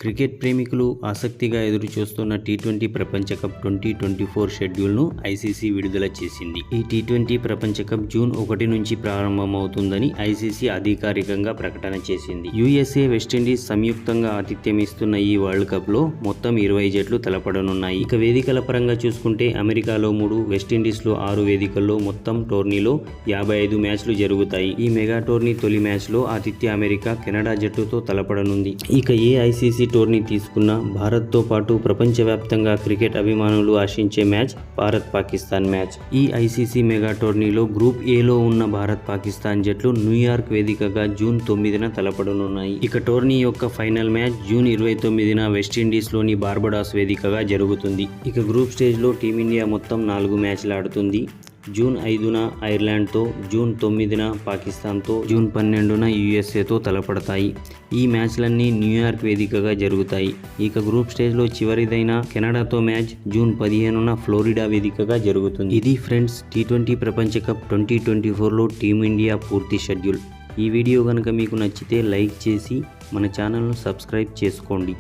Cricket ప్రేమికులు ఆసక్తిగా ఎదురుచూస్తున్న టీ20 ప్రపంచ కప్ 2024 షెడ్యూల్ను ఐసీసీ విడుదల చేసింది. ఈ టీ20 ప్రపంచ కప్ జూన్ 1 నుంచి ప్రారంభమవుతుందని ఐసీసీ అధికారికంగా ప్రకటన చేసింది. యూఎస్ఏ, వెస్టిండీస్ సంయుక్తంగా ఆతిథ్యం ఇస్తున్న ఈ వరల్డ్ కప్లో మొత్తం 20 జట్లు తలపడనున్నాయి. ఇక వేదికల పరంగా చూసుకుంటే అమెరికాలో 3, వెస్టిండీస్లో 6 వేదికల్లో మొత్తం టోర్నీలో 55 మ్యాచ్లు జరుగుతాయి. ఈ మెగా టోర్నీ తొలి మ్యాచ్లో ఆతిథ్య అమెరికా, కెనడా జట్టుతో తలపడనుంది. ఇక ఏ ఐసీసీ టోర్నీ తీసుకున్న భారత్తో పాటు ప్రపంచవ్యాప్తంగా క్రికెట్ అభిమానులు ఆశించే మ్యాచ్ భారత్-పాకిస్తాన్ మ్యాచ్. ఈ ఐసీసీ మెగా టోర్నీలో గ్రూప్ ఏలో ఉన్న భారత్-పాకిస్తాన్ జట్లు న్యూయార్క్ వేదికగా జూన్ 9న తలపడనున్నాయి. ఇక టోర్నీ యొక్క ఫైనల్ మ్యాచ్ జూన్ 29న వెస్టిండీస్లోని బార్బడాస్ వేదికగా జరుగుతుంది. ఇక గ్రూప్ స్టేజ్లో టీమిండియా మొత్తం 4 మ్యాచ్లు ఆడుతుంది. జూన్ 5న ఐర్లాండ్తో, జూన్ 9న పాకిస్తాన్తో, జూన్ 12న యూఎస్ఏతో తలపడతాయి. ఈ మ్యాచ్లన్నీ న్యూయార్క్ వేదికగా జరుగుతాయి. ఇక గ్రూప్ స్టేజ్లో చివరిదైన కెనడాతో మ్యాచ్ జూన్ 15న ఫ్లోరిడా వేదికగా జరుగుతుంది. ఇది ఫ్రెండ్స్ టీ20 ప్రపంచ కప్ 2024లో టీమిండియా పూర్తి షెడ్యూల్. ఈ వీడియో కనుక మీకు నచ్చితే లైక్ చేసి మన ఛానల్ను సబ్స్క్రైబ్ చేసుకోండి.